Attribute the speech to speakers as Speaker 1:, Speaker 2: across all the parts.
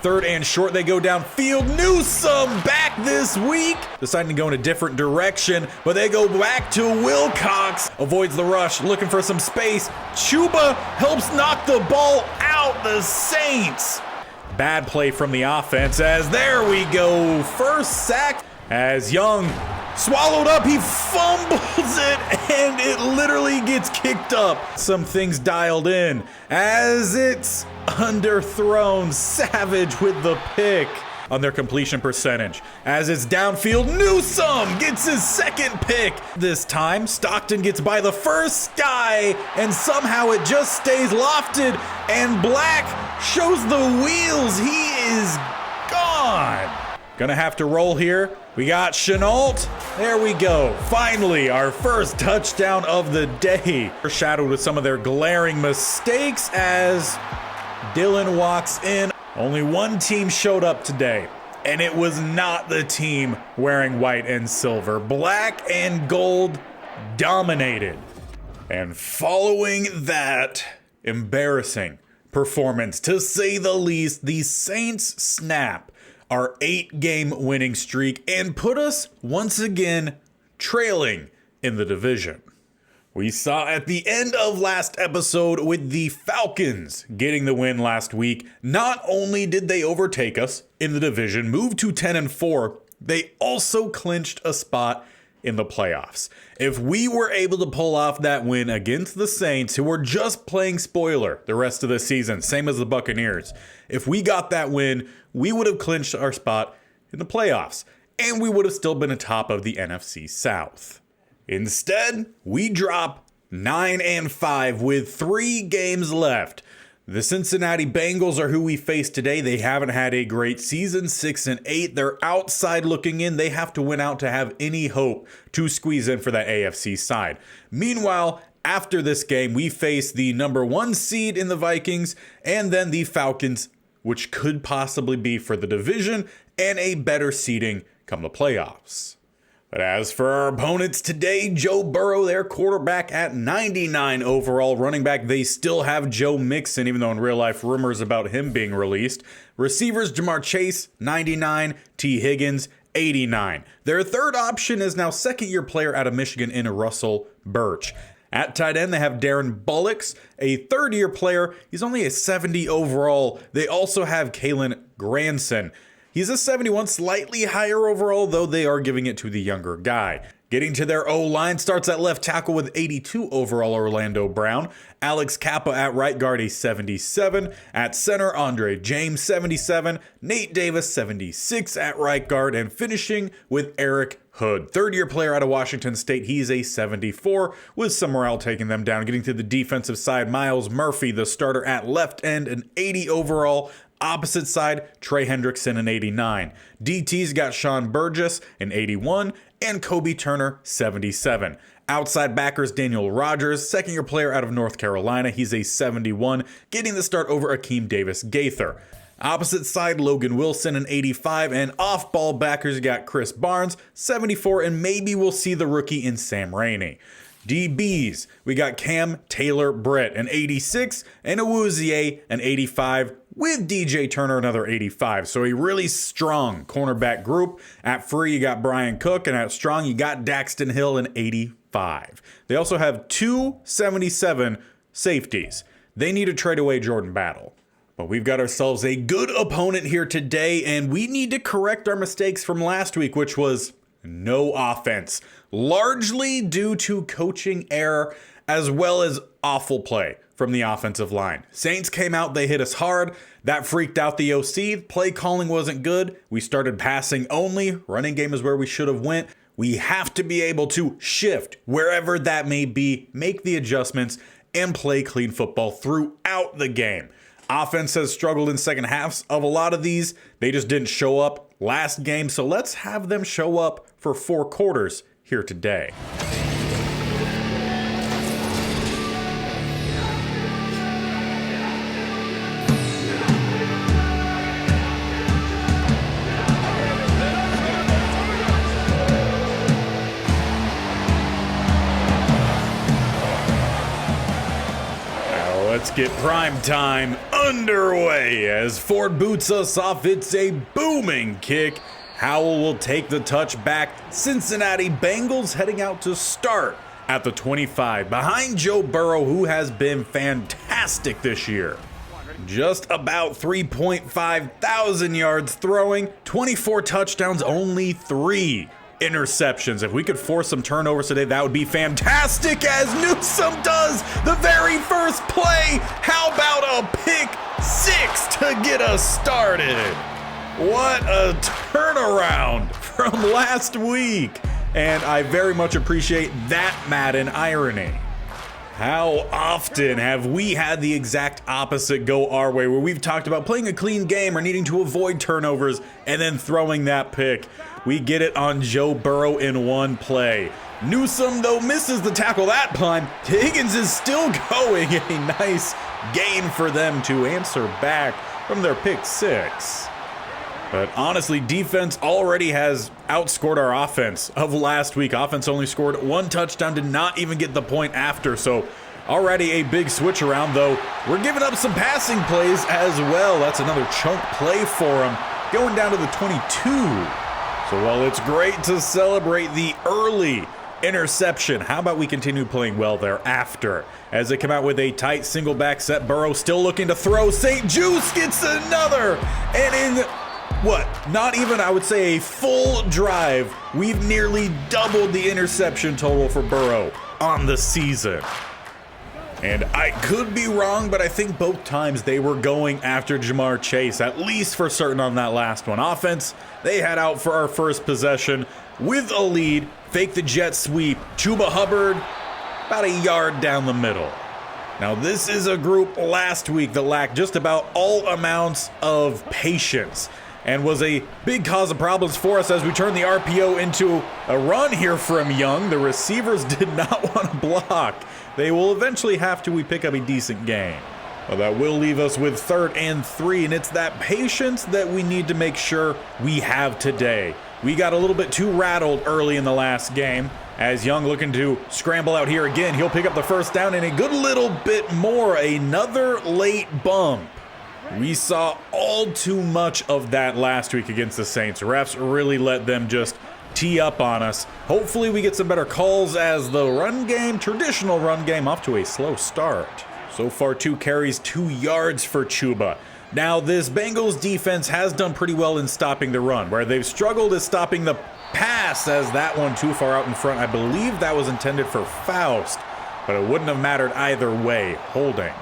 Speaker 1: Third and short, they go downfield. Newsome back this week, deciding to go in a different direction, but they go back to Wilcox. Avoids the rush, looking for some space. Chuba helps knock the ball out. The Saints. Bad play from the offense as there we go. First sack as Young swallowed up. He fumbles it and it literally gets kicked up. Some things dialed in as it's underthrown. Savage with the pick on their completion percentage. As it's downfield, Newsome gets his second pick. This time, Stockton gets by the first guy, and somehow it just stays lofted, and Black shows the wheels. He is gone. Gonna have to roll here. We got Chenault. There we go. Finally, our first touchdown of the day. Shadowed with some of their glaring mistakes as Dylan walks in. Only one team showed up today, and it was not the team wearing white and silver. Black and gold dominated. And following that embarrassing performance, to say the least, the Saints snap our 8-game winning streak and put us once again trailing in the division. We saw at the end of last episode with the Falcons getting the win last week, not only did they overtake us in the division, move to 10-4, they also clinched a spot in the playoffs. If we were able to pull off that win against the Saints, who were just playing spoiler the rest of the season, same as the Buccaneers, if we got that win, we would have clinched our spot in the playoffs, and we would have still been atop of the NFC South. Instead, we drop 9-5 with 3 games left. The Cincinnati Bengals are who we face today. They haven't had a great season, 6-8. They're outside looking in. They have to win out to have any hope to squeeze in for that AFC side. Meanwhile, after this game, we face the number 1 seed in the Vikings and then the Falcons, which could possibly be for the division and a better seeding come the playoffs. But as for our opponents today, Joe Burrow, their quarterback at 99 overall. Running back, they still have Joe Mixon, even though in real life rumors about him being released. Receivers, Jamar Chase, 99. T. Higgins, 89. Their third option is now second-year player out of Michigan in Russell Birch. At tight end, they have Darren Bullocks, a third-year player. He's only a 70 overall. They also have Kalen Granson. He's a 71, slightly higher overall, though they are giving it to the younger guy. Getting to their O-line, starts at left tackle with 82 overall Orlando Brown. Alex Kappa at right guard, a 77. At center, Andre James, 77. Nate Davis, 76 at right guard. And finishing with Eric Hood, third-year player out of Washington State. He's a 74, with Summerall taking them down. Getting to the defensive side, Miles Murphy, the starter at left end, an 80 overall. Opposite side, Trey Hendrickson, an 89. DT's got Sean Burgess, an 81, and Kobe Turner, 77. Outside backers, Daniel Rogers, second-year player out of North Carolina. He's a 71, getting the start over Akeem Davis-Gaither. Opposite side, Logan Wilson, an 85, and off-ball backers, you got Chris Barnes, 74, and maybe we'll see the rookie in Sam Rainey. DBs, we got Cam Taylor-Britt, an 86, and Awuzie, an 85, with DJ Turner, another 85. So a really strong cornerback group. At free, you got Brian Cook, and at strong, you got Daxton Hill, an 85. They also have 277 safeties. They need to trade away Jordan Battle. But we've got ourselves a good opponent here today, and we need to correct our mistakes from last week, which was no offense, largely due to coaching error as well as awful play from the offensive line. Saints came out, they hit us hard. That freaked out the OC. Play calling wasn't good. We started passing only. Running game is where we should have went. We have to be able to shift wherever that may be, make the adjustments, and play clean football throughout the game. Offense has struggled in second halves of a lot of these. They just didn't show up last game, so let's have them show up for 4 quarters here today. Let's Let's get prime time underway as Ford boots us off. It's a booming kick. Howell will take the touch back. Cincinnati Bengals heading out to start at the 25 behind Joe Burrow, who has been fantastic this year. Just about 3.5 thousand yards throwing, 24 touchdowns, only 3 interceptions. If we could force some turnovers today, that would be fantastic, as Newsome does the very first play. How about a pick 6 to get us started? What a turnaround from last week. And I very much appreciate that Madden irony. How often have we had the exact opposite go our way, where we've talked about playing a clean game or needing to avoid turnovers and then throwing that pick? We get it on Joe Burrow in one play. Newsome, though, misses the tackle that time. Higgins is still going. A nice gain for them to answer back from their pick 6. But honestly, defense already has outscored our offense of last week. Offense only scored 1 touchdown, did not even get the point after. So already a big switch around, though. We're giving up some passing plays as well. That's another chunk play for them, going down to the 22. So while it's great to celebrate the early interception, how about we continue playing well thereafter? As they come out with a tight single back set, Burrow still looking to throw. St. Juice gets another. And in not even, I would say, a full drive, we've nearly doubled the interception total for Burrow on the season. And I could be wrong, but I think both times they were going after Jamar Chase, at least for certain on that last one. Offense, they head out for our first possession with a lead, fake the jet sweep. Chuba Hubbard about a yard down the middle. Now, this is a group last week that lacked just about all amounts of patience and was a big cause of problems for us as we turned the RPO into a run here from Young. The receivers did not want to block. They will eventually have to. We pick up a decent gain. Well, that will leave us with 3rd and 3, and it's that patience that we need to make sure we have today. We got a little bit too rattled early in the last game, as Young looking to scramble out here again. He'll pick up the first down and a good little bit more. Another late bump. We saw all too much of that last week against the Saints. Refs really let them just tee up on us. Hopefully we get some better calls, as the run game, traditional run game, off to a slow start. So far, 2 carries, 2 yards for Chuba. Now, this Bengals defense has done pretty well in stopping the run. Where they've struggled is stopping the pass, as that one too far out in front. I believe that was intended for Faust, but it wouldn't have mattered either way. Holding.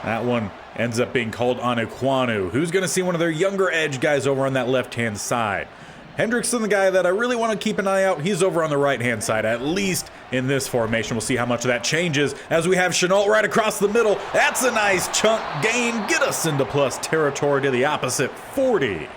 Speaker 1: That one ends up being called on Iquanu, who's going to see one of their younger edge guys over on that left-hand side. Hendrickson, the guy that I really want to keep an eye out, he's over on the right-hand side, at least in this formation. We'll see how much of that changes as we have Shenault right across the middle. That's a nice chunk gain. Get us into plus territory to the opposite 40.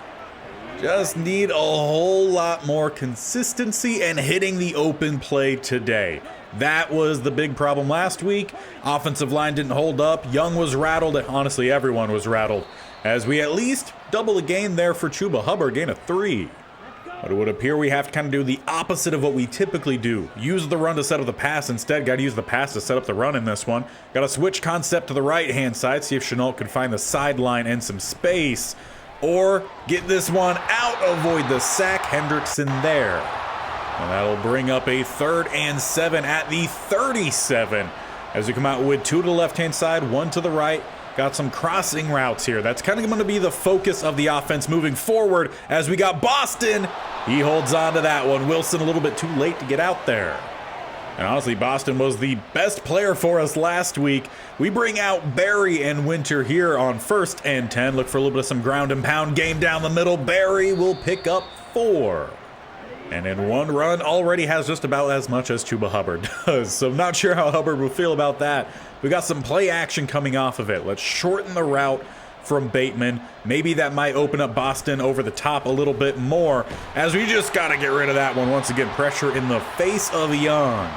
Speaker 1: Just need a whole lot more consistency and hitting the open play today. That was the big problem last week. Offensive line didn't hold up. Young was rattled. Honestly, everyone was rattled, as we at least double a gain there for Chuba Hubbard, gain of 3. But it would appear we have to kind of do the opposite of what we typically do. Use the run to set up the pass. Instead, got to use the pass to set up the run in this one. Got to switch concept to the right-hand side, see if Shenault can find the sideline and some space. Or get this one out, avoid the sack. Hendrickson there. And that'll bring up a 3rd and 7 at the 37. As we come out with 2 to the left-hand side, 1 to the right. Got some crossing routes here. That's kind of going to be the focus of the offense moving forward, as we got Boston. He holds on to that one. Wilson a little bit too late to get out there. And honestly, Boston was the best player for us last week. We bring out Barry and Winter here on 1st and 10. Look for a little bit of some ground and pound game down the middle. Barry will pick up 4. And in one run, already has just about as much as Chuba Hubbard does. So I'm not sure how Hubbard will feel about that. We got some play action coming off of it. Let's shorten the route from Bateman. Maybe that might open up Boston over the top a little bit more, as we just got to get rid of that one. Once again, pressure in the face of Young.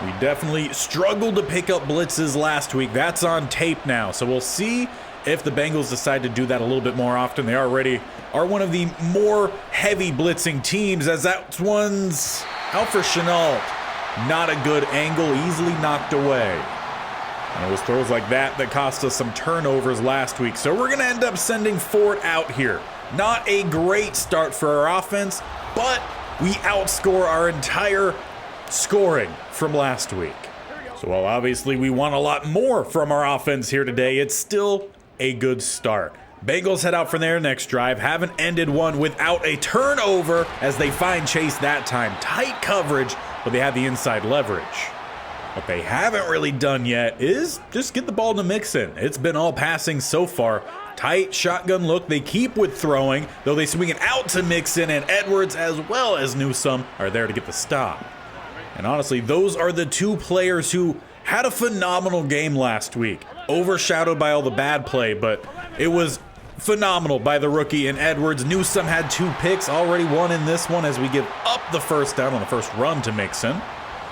Speaker 1: We definitely struggled to pick up blitzes last week. That's on tape now. So we'll see if the Bengals decide to do that a little bit more often. They already are one of the more heavy blitzing teams, as that one's out for Shenault. Not a good angle, easily knocked away. And it was throws like that that cost us some turnovers last week. So we're going to end up sending Ford out here. Not a great start for our offense, but we outscore our entire scoring from last week. So while obviously we want a lot more from our offense here today, it's still a good start. Bengals head out for their next drive, haven't ended one without a turnover as they find Chase that time. Tight coverage, but they have the inside leverage. What they haven't really done yet is just get the ball to Mixon. It's been all passing so far. Tight shotgun look. They keep with throwing, though they swing it out to Mixon, and Edwards as well as Newsome are there to get the stop. And honestly, those are the two players who had a phenomenal game last week. Overshadowed by all the bad play, but it was phenomenal by the rookie and Edwards. Newsome had 2 picks, already one in this one as we give up the first down on the first run to Mixon.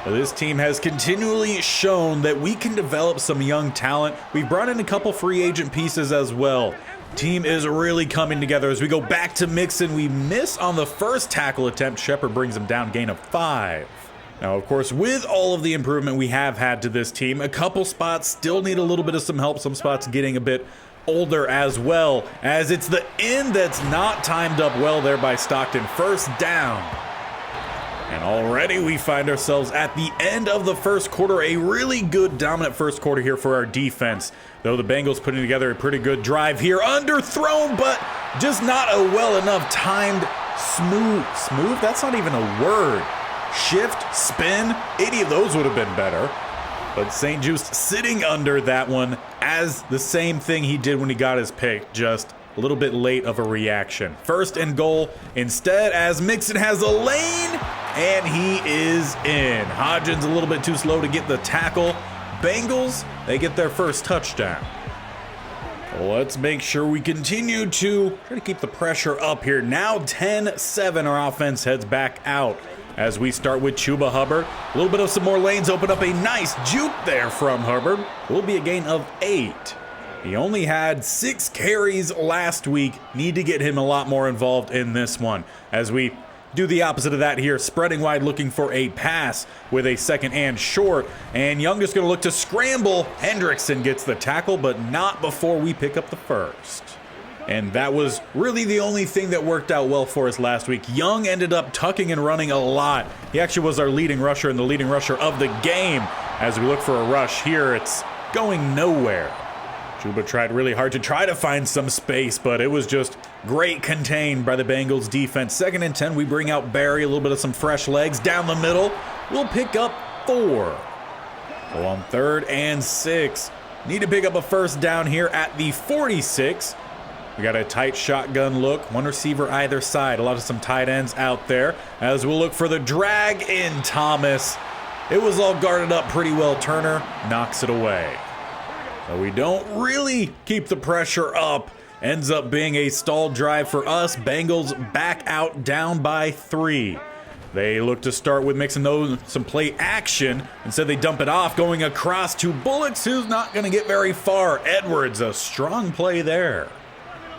Speaker 1: Well, this team has continually shown that we can develop some young talent. We've brought in a couple free agent pieces as well. Team is really coming together as we go back to Mixon. We miss on the first tackle attempt. Shepard brings him down, gain of 5. Now, of course, with all of the improvement we have had to this team, a couple spots still need a little bit of some help. Some spots getting a bit older as well, as it's the end that's not timed up well there by Stockton. First down. And already we find ourselves at the end of the first quarter. A really good dominant first quarter here for our defense. Though the Bengals putting together a pretty good drive here. Underthrown, but just not a well enough timed smooth. That's not even a word. Shift, spin, any of those would have been better. But St. Juste sitting under that one as the same thing he did when he got his pick, just a little bit late of a reaction. First and goal instead as Mixon has a lane, and he is in. Hodgins a little bit too slow to get the tackle. Bengals, they get their first touchdown. Well, let's make sure we continue to try to keep the pressure up here. Now 10-7, our offense heads back out. As we start with Chuba Hubbard. A little bit of some more lanes open up. A nice juke there from Hubbard. Will be a gain of 8. He only had 6 carries last week. Need to get him a lot more involved in this one. As we do the opposite of that here. Spreading wide looking for a pass with a second and short. And Young is going to look to scramble. Hendrickson gets the tackle, but not before we pick up the first. And that was really the only thing that worked out well for us last week. Young ended up tucking and running a lot. He actually was our leading rusher and the leading rusher of the game. As we look for a rush here, it's going nowhere. Chuba tried really hard to try to find some space, but it was just great contained by the Bengals defense. 2nd and 10, we bring out Barry, a little bit of some fresh legs down the middle. We'll pick up 4. So on 3rd and 6, need to pick up a first down here at the 46. We got a tight shotgun look, one receiver either side. A lot of some tight ends out there as we'll look for the drag in Thomas. It was all guarded up pretty well. Turner knocks it away. So we don't really keep the pressure up. Ends up being a stalled drive for us. Bengals back out down by 3. They look to start with mixing those some play action. Instead they dump it off, going across to Bullocks, who's not going to get very far. Edwards, a strong play there.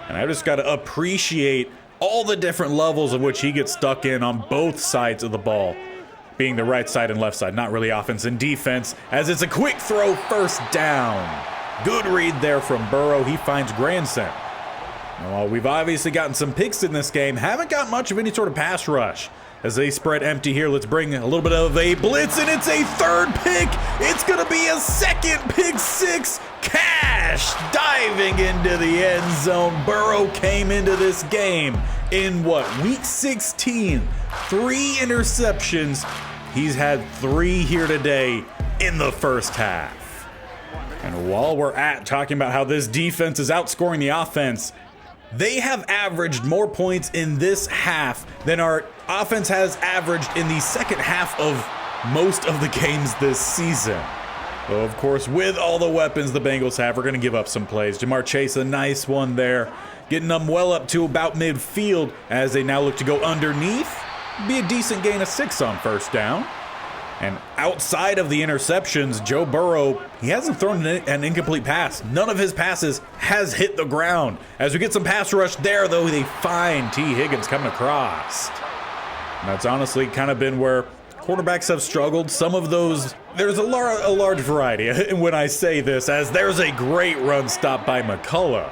Speaker 1: And I just got to appreciate all the different levels of which he gets stuck in on both sides of the ball, being the right side and left side, not really offense and defense, as it's a quick throw, first down. Good read there from Burrow. He finds Granson. Now, while we've obviously gotten some picks in this game, haven't got much of any sort of pass rush. As they spread empty here, let's bring a little bit of a blitz, and it's a 3rd pick. It's going to be a 2nd pick 6. Cash diving into the end zone. Burrow came into this game in week 16. 3 interceptions. He's had 3 here today in the first half. And while we're talking about how this defense is outscoring the offense, they have averaged more points in this half than our offense has averaged in the second half of most of the games this season. So of course, with all the weapons the Bengals have, we're going to give up some plays. Jamar Chase, a nice one there, getting them well up to about midfield as they now look to go underneath. Be a decent gain of 6 on first down. And outside of the interceptions, Joe Burrow, he hasn't thrown an incomplete pass. None of his passes has hit the ground. As we get some pass rush there, though, they find T. Higgins coming across. And that's honestly kind of been where quarterbacks have struggled. Some of those, there's a large variety when I say this, as there's a great run stop by McCullough.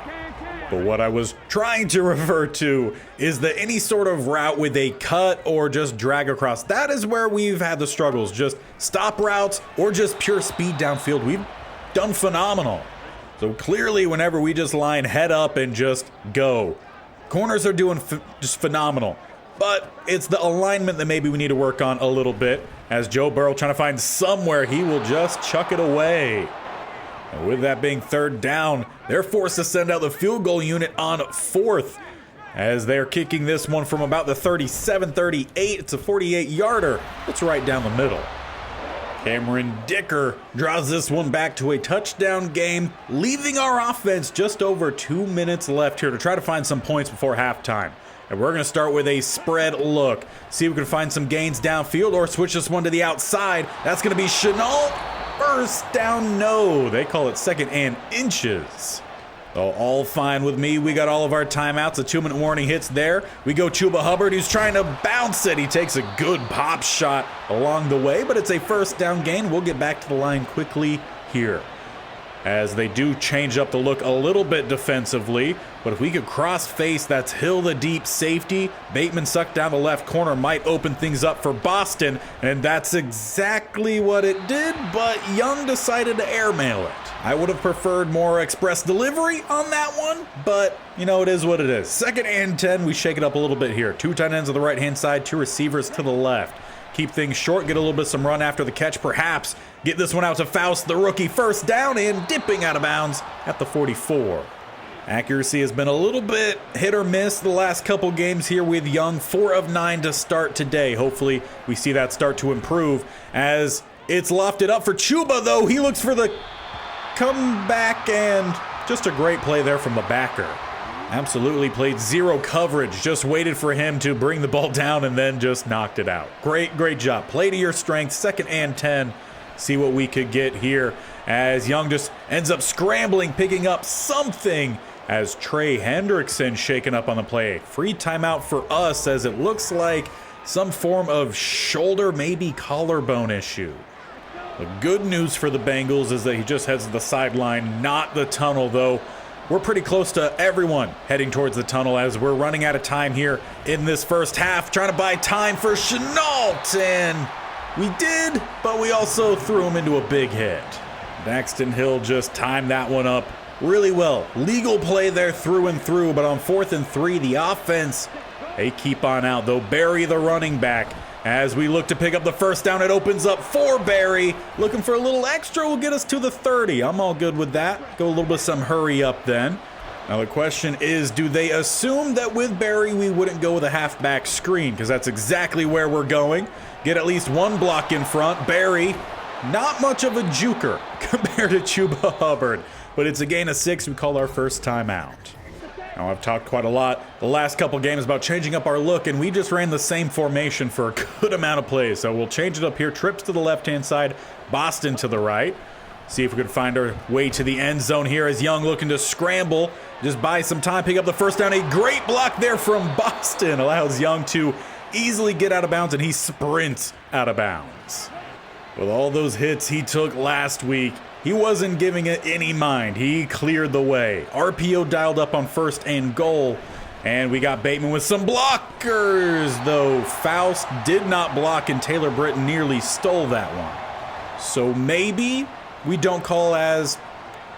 Speaker 1: But what I was trying to refer to is that any sort of route with a cut or just drag across, that is where we've had the struggles. Just stop routes or just pure speed downfield. We've done phenomenal. So clearly, whenever we just line head up and just go, corners are doing just phenomenal. But it's the alignment that maybe we need to work on a little bit, as Joe Burrow trying to find somewhere he will just chuck it away. And with that being third down, they're forced to send out the field goal unit on fourth, as they're kicking this one from about the 37-38. It's a 48-yarder. It's right down the middle. Cameron Dicker draws this one back to a touchdown game, leaving our offense just over 2 minutes left here to try to find some points before halftime. And we're going to start with a spread look. See if we can find some gains downfield or switch this one to the outside. That's going to be Chenault. First down, no. They call it second and inches. Oh, all fine with me. We got all of our timeouts. A 2-minute warning hits there. We go Chuba Hubbard, who's trying to bounce it. He takes a good pop shot along the way, but it's a first down gain. We'll get back to the line quickly here, as they do change up the look a little bit defensively. But if we could cross face, that's Hill, the deep safety. Bateman sucked down the left corner, might open things up for Boston, and that's exactly what it did, but Young decided to airmail it. I would have preferred more express delivery on that one, but you know, it is what it is. Second and 10, we shake it up a little bit here. 2 tight ends on the right-hand side, 2 receivers to the left. Keep things short, get a little bit some run after the catch, perhaps. Get this one out to Faust, the rookie. First down and dipping out of bounds at the 44. Accuracy has been a little bit hit or miss the last couple games here with Young. 4 of 9 to start today. Hopefully we see that start to improve, as it's lofted up for Chuba, though. He looks for the comeback, and just a great play there from the backer. Absolutely played zero coverage, just waited for him to bring the ball down and then just knocked it out. Great job. Play to your strength. Second and 10. See what we could get here, as Young just ends up scrambling, picking up something, as Trey Hendrickson shaken up on the play. Free timeout for us, as it looks like some form of shoulder, maybe collarbone issue. The good news for the Bengals is that he just heads to the sideline, not the tunnel, though. We're pretty close to everyone heading towards the tunnel, as we're running out of time here in this first half, trying to buy time for Chenault, and we did, but we also threw him into a big hit. Daxton Hill just timed that one up really well. Legal play there through and through, but on 4th and 3, the offense, they keep on out, though. Barry, the running back, as we look to pick up the first down, it opens up for Barry. Looking for a little extra will get us to the 30. I'm all good with that. Go a little bit of some hurry up then. Now the question is, do they assume that with Barry we wouldn't go with a halfback screen? Because that's exactly where we're going. Get at least one block in front. Barry, not much of a juker compared to Chuba Hubbard, but it's a gain of 6. We call our first timeout. Now, I've talked quite a lot the last couple games about changing up our look, and we just ran the same formation for a good amount of plays. So we'll change it up here. Trips to the left-hand side, Boston to the right. See if we can find our way to the end zone here, as Young looking to scramble. Just buy some time, pick up the first down. A great block there from Boston allows Young to easily get out of bounds, and he sprints out of bounds. With all those hits he took last week, he wasn't giving it any mind. He cleared the way. RPO dialed up on 1st and goal. And we got Bateman with some blockers, though Faust did not block, and Taylor Britt nearly stole that one. So maybe we don't call as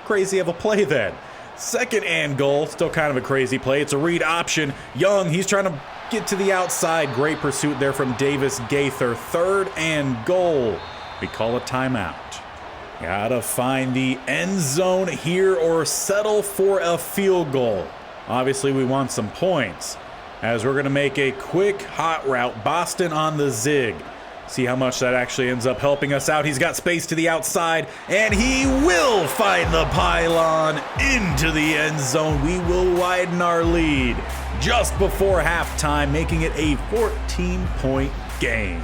Speaker 1: crazy of a play then. 2nd and goal, still kind of a crazy play. It's a read option. Young, he's trying to get to the outside. Great pursuit there from Davis Gaither. 3rd and goal. We call a timeout. Gotta find the end zone here or settle for a field goal. Obviously, we want some points, as we're gonna make a quick hot route. Boston on the zig. See how much that actually ends up helping us out. He's got space to the outside, and he will find the pylon into the end zone. We will widen our lead just before halftime, making it a 14-point game.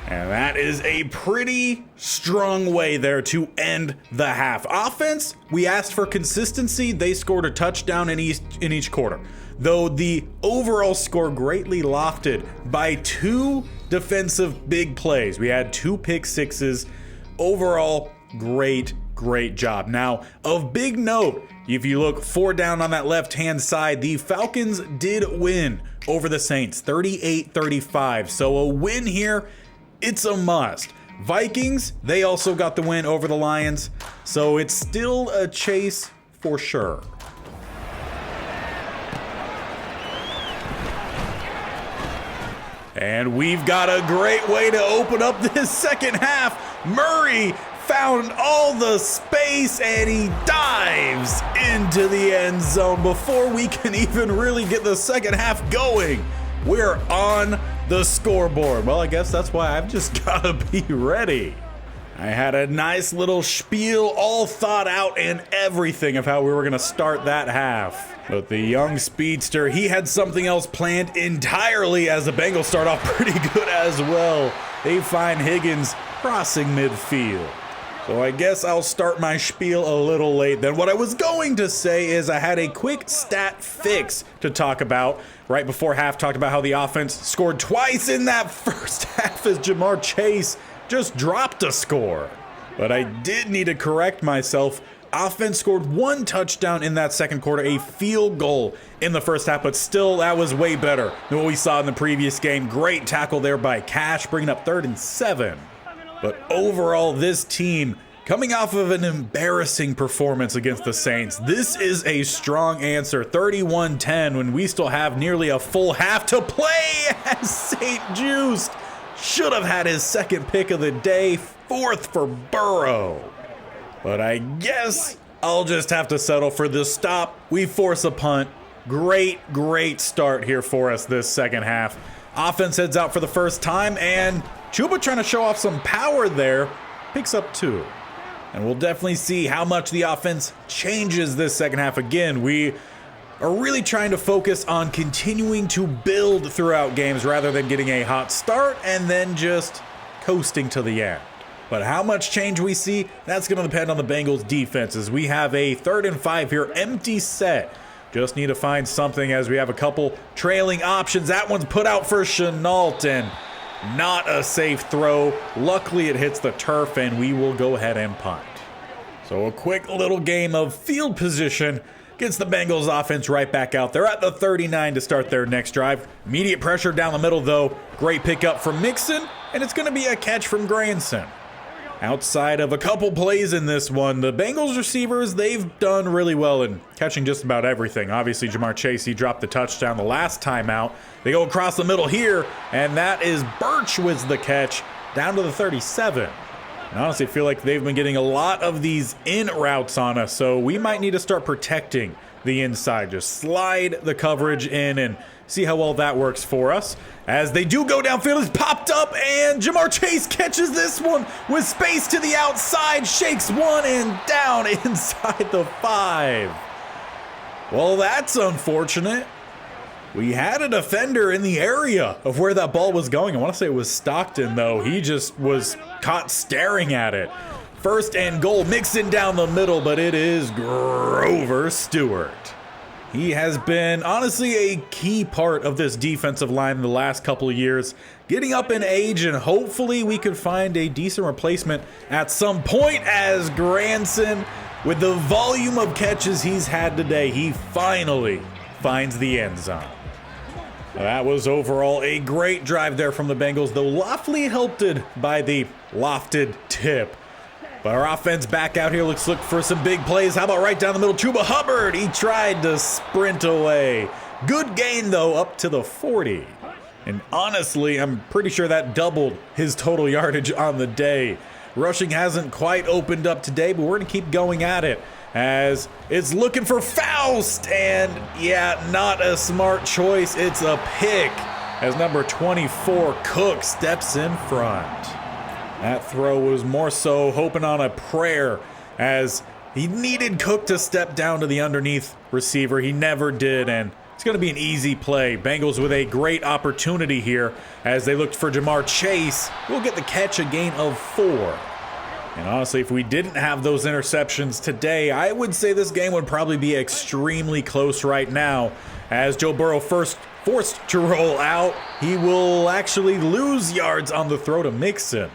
Speaker 1: And that is a pretty strong way there to end the half. Offense, we asked for consistency. They scored a touchdown in each quarter, though the overall score greatly lofted by 2 defensive big plays. We had 2 pick sixes. Overall, great job. Now, of big note, if you look 4 down on that left-hand side, the Falcons did win over the Saints, 38-35. So a win here, it's a must. Vikings, they also got the win over the Lions, so it's still a chase for sure. And we've got a great way to open up this second half. Murray found all the space and he dives into the end zone before we can even really get the second half going. We're on the scoreboard. Well, I guess that's why I've just got to be ready. I had a nice little spiel all thought out and everything of how we were going to start that half. But the young speedster, he had something else planned entirely as the Bengals start off pretty good as well. They find Higgins crossing midfield. So I guess I'll start my spiel a little late then. What I was going to say is I had a quick stat fix to talk about. Right before half, talked about how the offense scored twice in that first half as Jamar Chase just dropped a score. But I did need to correct myself. Offense scored 1 touchdown in that second quarter, a field goal in the first half, but still that was way better than what we saw in the previous game. Great tackle there by Cash, bringing up 3rd and 7. But overall, this team, coming off of an embarrassing performance against the Saints, this is a strong answer. 31-10 when we still have nearly a full half to play as St. Juiced should have had his second pick of the day, 4th for Burrow. But I guess I'll just have to settle for the stop. We force a punt. Great start here for us this second half. Offense heads out for the first time, and Chuba trying to show off some power there, picks up 2. And we'll definitely see how much the offense changes this second half. Again, we are really trying to focus on continuing to build throughout games rather than getting a hot start and then just coasting to the end. But how much change we see, that's going to depend on the Bengals' defenses. We have a 3rd and 5 here, empty set. Just need to find something as we have a couple trailing options. That one's put out for Chenault, and not a safe throw. Luckily, it hits the turf, and we will go ahead and punt. So a quick little game of field position gets the Bengals offense right back out there at the 39 to start their next drive. Immediate pressure down the middle, though. Great pickup from Mixon, and it's going to be a catch from Granson. Outside of a couple plays in this one, the Bengals receivers, they've done really well in catching just about everything. Obviously, Jamar Chase, he dropped the touchdown the last time out. They go across the middle here, and that is Birch with the catch down to the 37. And honestly, I feel like they've been getting a lot of these in routes on us, so we might need to start protecting the inside. Just slide the coverage in and see how well that works for us. As they do go downfield, it's popped up, and Jamar Chase catches this one with space to the outside, shakes one and down inside the 5. Well, that's unfortunate. We had a defender in the area of where that ball was going. I want to say it was Stockton, though. He just was caught staring at it. 1st and goal, Mixon down the middle, but it is Grover Stewart. He has been, honestly, a key part of this defensive line in the last couple of years. Getting up in age, and hopefully we could find a decent replacement at some point as Granson, with the volume of catches he's had today, he finally finds the end zone. That was overall a great drive there from the Bengals, though loftily helped by the lofted tip. But our offense back out here looks for some big plays. How about right down the middle, Chuba Hubbard? He tried to sprint away. Good gain, though, up to the 40. And honestly, I'm pretty sure that doubled his total yardage on the day. Rushing hasn't quite opened up today, but we're going to keep going at it as it's looking for Faust. And yeah, not a smart choice. It's a pick as number 24, Cook, steps in front. That throw was more so hoping on a prayer as he needed Cook to step down to the underneath receiver. He never did, and it's going to be an easy play. Bengals with a great opportunity here as they looked for Jamar Chase. We'll get the catch, a gain of 4. And honestly, if we didn't have those interceptions today, I would say this game would probably be extremely close right now. As Joe Burrow first forced to roll out, he will actually lose yards on the throw to Mixon.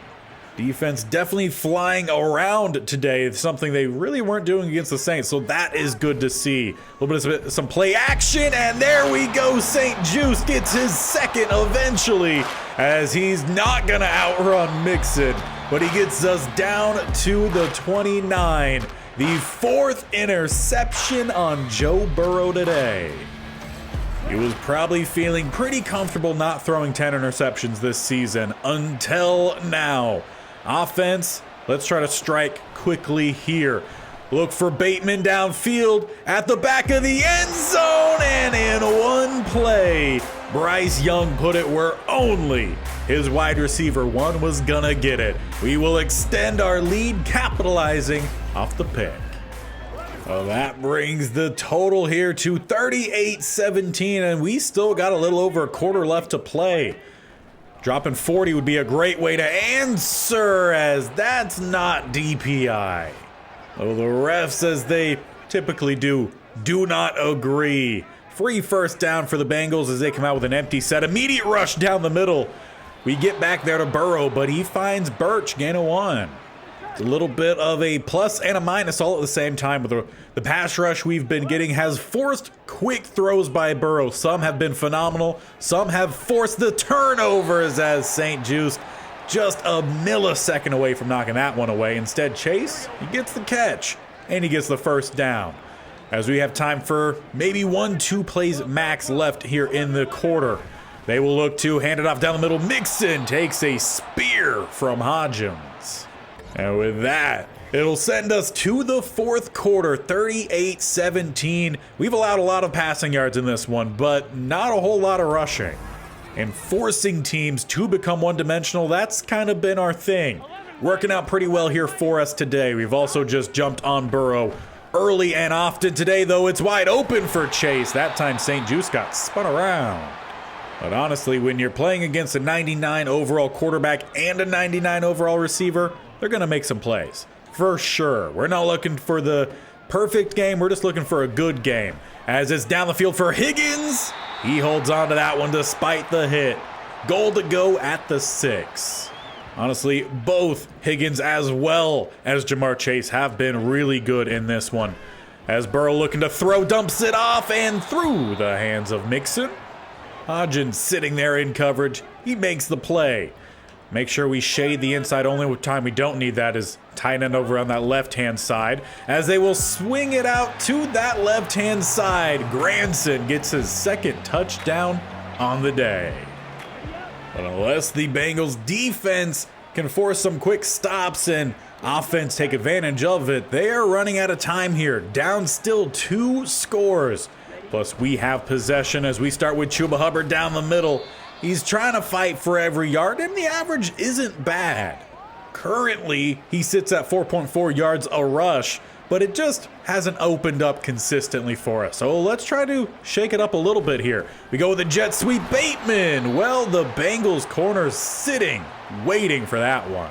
Speaker 1: Defense definitely flying around today, something they really weren't doing against the Saints, so that is good to see. A little bit of some play action, and there we go. St. Juice gets his second eventually, as he's not going to outrun Mixon, but he gets us down to the 29. The fourth interception on Joe Burrow today. He was probably feeling pretty comfortable not throwing 10 interceptions this season until now. Offense, let's try to strike quickly here. Look for Bateman downfield at the back of the end zone, and in one play, Bryce Young put it where only his wide receiver one was gonna get it. We will extend our lead, capitalizing off the pick. Well, that brings the total here to 38-17, and we still got a little over a quarter left to play. Dropping 40 would be a great way to answer, as that's not DPI. Well, the refs, as they typically do not agree. Free first down for the Bengals as they come out with an empty set. Immediate rush down the middle. We get back there to Burrow, but he finds Birch, gain of 1. It's a little bit of a plus and a minus all at the same time. With the pass rush we've been getting has forced quick throws by Burrow. Some have been phenomenal. Some have forced the turnovers, as St. Juice just a millisecond away from knocking that one away. Instead, Chase, he gets the catch, and he gets the first down. As we have time for maybe 1-2 plays max left here in the quarter. They will look to hand it off down the middle. Mixon takes a spear from Hodgins. And with that, it'll send us to the fourth quarter, 38-17. We've allowed a lot of passing yards in this one, but not a whole lot of rushing. And forcing teams to become one-dimensional, that's kind of been our thing. Working out pretty well here for us today. We've also just jumped on Burrow early and often today, though. It's wide open for Chase. That time St. Juice got spun around. But honestly, when you're playing against a 99 overall quarterback and a 99 overall receiver, they're going to make some plays. For sure. We're not looking for the perfect game. We're just looking for a good game. As it's down the field for Higgins. He holds on to that one despite the hit. Goal to go at the 6. Honestly, both Higgins as well as Jamar Chase have been really good in this one. As Burrow looking to throw, dumps it off and through the hands of Mixon. Hodgins sitting there in coverage. He makes the play. Make sure we shade the inside. Only time we don't need that is tight end over on that left-hand side, as they will swing it out to that left-hand side. Granson gets his second touchdown on the day. But unless the Bengals defense can force some quick stops and offense take advantage of it, they are running out of time here. Down still 2 scores. Plus we have possession as we start with Chuba Hubbard down the middle. He's trying to fight for every yard, and the average isn't bad. Currently, he sits at 4.4 yards a rush, but it just hasn't opened up consistently for us. So let's try to shake it up a little bit here. We go with a jet sweep. Bateman. Well, the Bengals corners sitting, waiting for that one.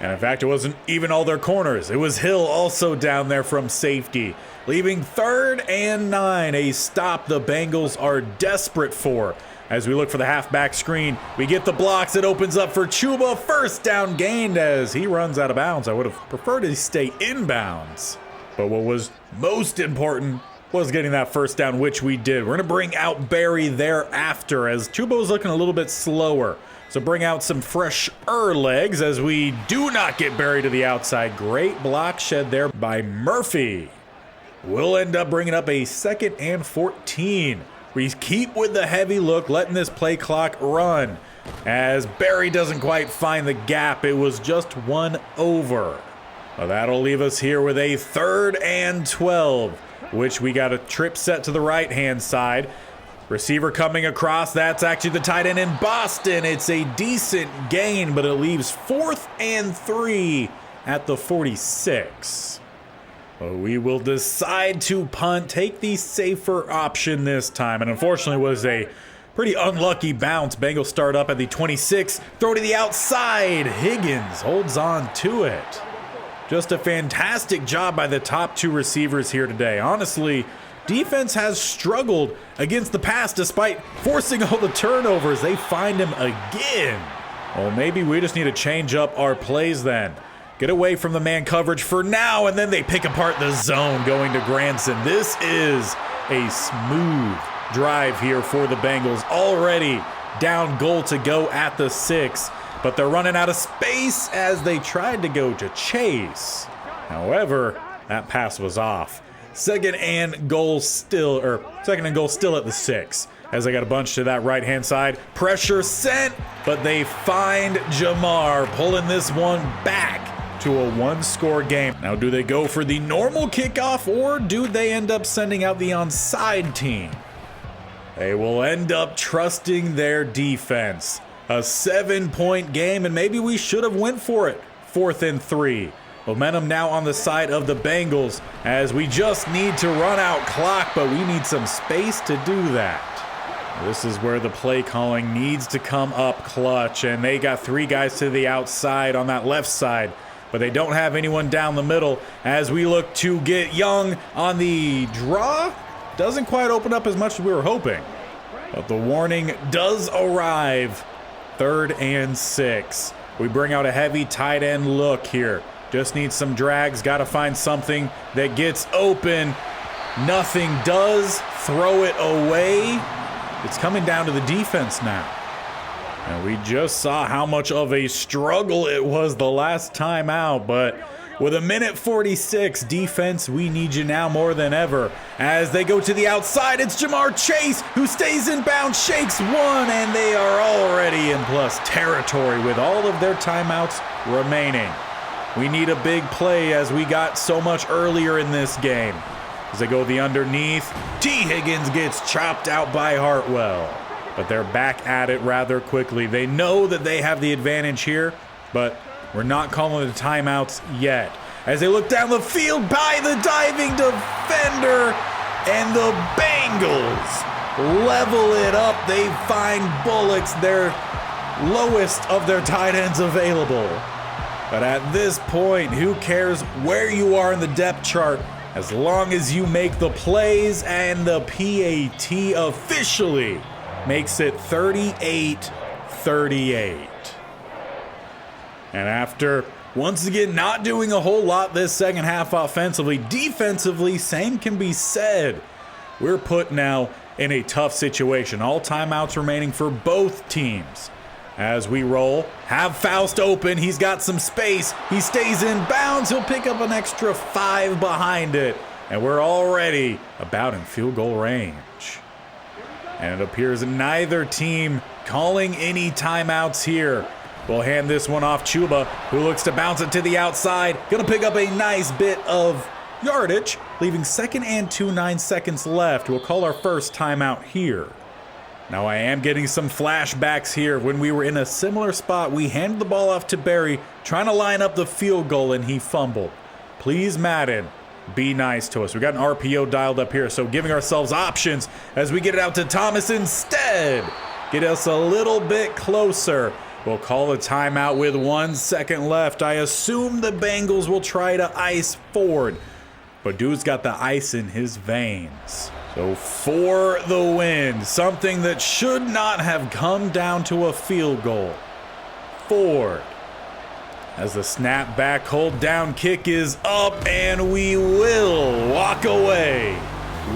Speaker 1: And in fact, it wasn't even all their corners. It was Hill also down there from safety, leaving 3rd and 9, a stop the Bengals are desperate for. As we look for the halfback screen, we get the blocks. It opens up for Chuba. First down gained as he runs out of bounds. I would have preferred to stay inbounds. But what was most important was getting that first down, which we did. We're going to bring out Barry thereafter as Chuba was looking a little bit slower. So bring out some fresher legs as we do not get Barry to the outside. Great block shed there by Murphy. We'll end up bringing up a 2nd and 14. We keep with the heavy look, letting this play clock run. As Barry doesn't quite find the gap, it was just 1 over. Well, that'll leave us here with a 3rd and 12, which we got a trip set to the right-hand side. Receiver coming across, that's actually the tight end in Boston. It's a decent gain, but it leaves 4th and 3 at the 46. We will decide to punt, take the safer option this time. And unfortunately, it was a pretty unlucky bounce. Bengals start up at the 26, throw to the outside. Higgins holds on to it. Just a fantastic job by the top two receivers here today. Honestly, defense has struggled against the pass despite forcing all the turnovers. They find him again. Well, maybe we just need to change up our plays then. Get away from the man coverage for now, and then they pick apart the zone going to Granson. This is a smooth drive here for the Bengals. Already down goal to go at the 6, but they're running out of space as they tried to go to Chase. However, that pass was off. Second and goal still at the 6. As they got a bunch to that right-hand side. Pressure sent, but they find Jamar pulling this one back to a one-score game. Now, do they go for the normal kickoff, or do they end up sending out the onside team? They will end up trusting their defense. A 7-point game, and maybe we should have went for it. 4th and 3. Momentum now on the side of the Bengals, as we just need to run out clock, but we need some space to do that. This is where the play calling needs to come up clutch, and they got 3 guys to the outside on that left side, but they don't have anyone down the middle as we look to get Young on the draw. Doesn't quite open up as much as we were hoping, but the warning does arrive. 3rd and 6. We bring out a heavy tight end look here. Just need some drags, got to find something that gets open. Nothing does. Throw it away. It's coming down to the defense now. And we just saw how much of a struggle it was the last time out, but with 1:46, defense, we need you now more than ever. As they go to the outside, it's Jamar Chase who stays in bounds, shakes one, and they are already in plus territory with all of their timeouts remaining. We need a big play as we got so much earlier in this game. As they go the underneath, T. Higgins gets chopped out by Hartwell. But they're back at it rather quickly. They know that they have the advantage here, but we're not calling the timeouts yet. As they look down the field by the diving defender, and the Bengals level it up. They find Bullocks, their lowest of their tight ends available. But at this point, who cares where you are in the depth chart, as long as you make the plays, and the PAT officially makes it 38-38. And after, once again, not doing a whole lot this second half offensively, defensively, same can be said. We're put now in a tough situation. All timeouts remaining for both teams. As we roll, have Faust open, he's got some space, he stays in bounds, he'll pick up an extra 5 behind it, and we're already about in field goal range. And it appears neither team calling any timeouts here. We'll hand this one off Chuba, who looks to bounce it to the outside, gonna pick up a nice bit of yardage, leaving 2nd and 2, 9 seconds left. We'll call our first timeout here. Now I am getting some flashbacks here. When we were in a similar spot, we handed the ball off to Barry, trying to line up the field goal, and he fumbled. Please, Madden, be nice to us. We got an RPO dialed up here, so giving ourselves options as we get it out to Thomas instead. Get us a little bit closer. We'll call a timeout with 1 second left. I assume the Bengals will try to ice Ford, but dude's got the ice in his veins. So for the win, something that should not have come down to a field goal. Ford, as the snap back, hold down kick is up, and we will walk away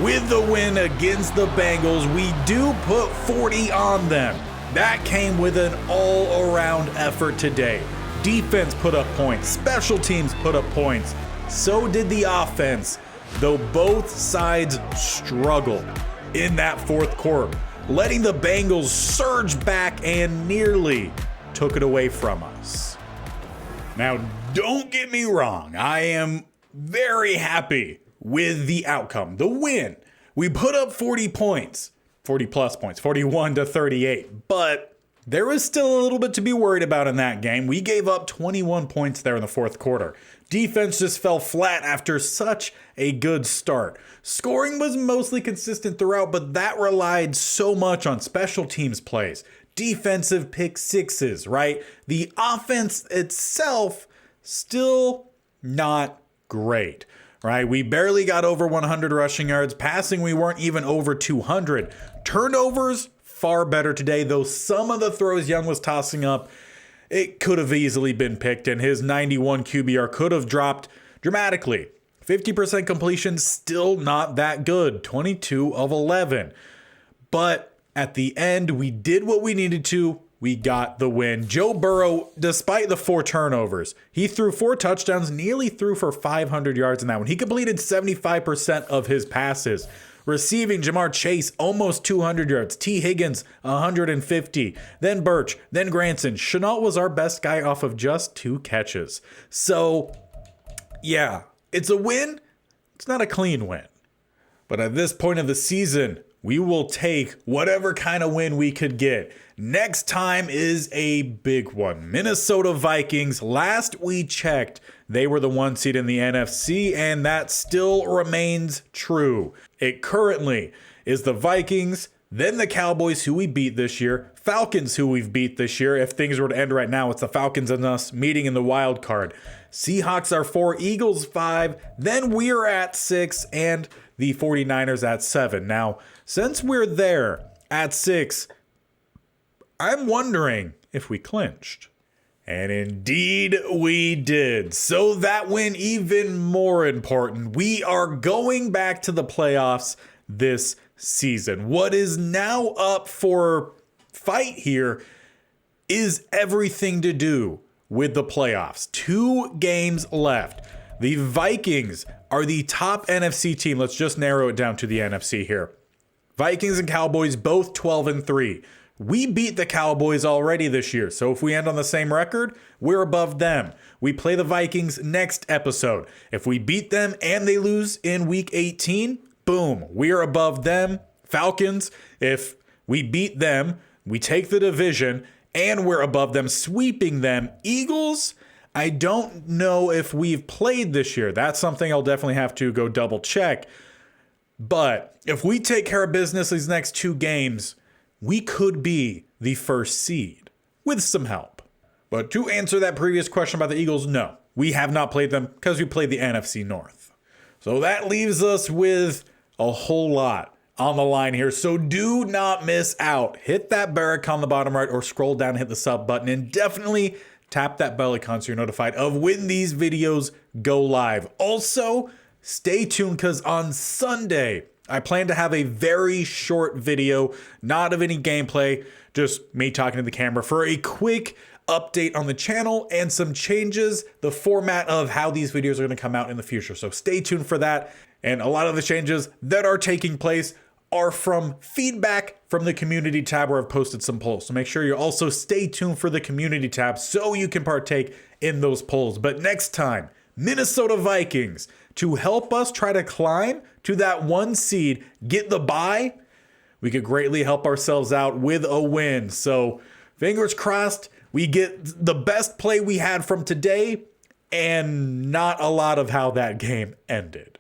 Speaker 1: with the win against the Bengals. We do put 40 on them. That came with an all-around effort today. Defense put up points, special teams put up points, so did the offense. Though both sides struggled in that 4th quarter, letting the Bengals surge back and nearly took it away from us. Now, don't get me wrong, I am very happy with the outcome, the win. We put up 40 points, 40 plus points, 41-38, but there was still a little bit to be worried about in that game. We gave up 21 points there in the 4th quarter. Defense just fell flat after such a good start. Scoring was mostly consistent throughout, but that relied so much on special teams plays. Defensive pick sixes, right? The offense itself still not great, right? We barely got over 100 rushing yards. Passing, we weren't even over 200. Turnovers, far better today, though some of the throws Young was tossing up, it could have easily been picked, and his 91 QBR could have dropped dramatically. 50% completion, still not that good. 22 of 11. But at the end, we did what we needed to. We got the win. Joe Burrow, despite the 4 turnovers, he threw 4 touchdowns, nearly threw for 500 yards in that one. He completed 75% of his passes. Receiving, Jamar Chase, almost 200 yards. T. Higgins, 150. Then Birch, then Granson. Chenault was our best guy off of just 2 catches. So, yeah, it's a win. It's not a clean win. But at this point of the season, we will take whatever kind of win we could get. Next time is a big one. Minnesota Vikings. Last we checked, they were the 1 seed in the NFC, and that still remains true. It currently is the Vikings, then the Cowboys, who we beat this year, Falcons, who we've beat this year. If things were to end right now, it's the Falcons and us meeting in the wild card. Seahawks are 4, Eagles 5, then we're at 6, and the 49ers at 7. Now, since we're there at 6, I'm wondering if we clinched. And indeed we did. So that win even more important. We are going back to the playoffs this season. What is now up for fight here is everything to do with the playoffs. 2 games left. The Vikings are the top NFC team. Let's just narrow it down to the NFC here. Vikings and Cowboys both 12-3. We beat the Cowboys already this year, so if we end on the same record, we're above them. We play the Vikings next episode. If we beat them and they lose in week 18, boom, we're above them. Falcons, if we beat them, we take the division and we're above them, sweeping them. Eagles, I don't know if we've played this year. That's something I'll definitely have to go double check. But if we take care of business these next 2 games, we could be the 1st seed with some help. But to answer that previous question about the Eagles, no, we have not played them because we played the NFC North. So that leaves us with a whole lot on the line here. So do not miss out. Hit that bell icon on the bottom right or scroll down and hit the sub button, and definitely tap that bell icon so you're notified of when these videos go live. Also, stay tuned because on Sunday, I plan to have a very short video, not of any gameplay, just me talking to the camera for a quick update on the channel and some changes, the format of how these videos are going to come out in the future. So stay tuned for that. And a lot of the changes that are taking place are from feedback from the community tab where I've posted some polls. So make sure you also stay tuned for the community tab so you can partake in those polls. But next time, Minnesota Vikings, to help us try to climb to that 1 seed, get the bye, we could greatly help ourselves out with a win. So fingers crossed, we get the best play we had from today and not a lot of how that game ended.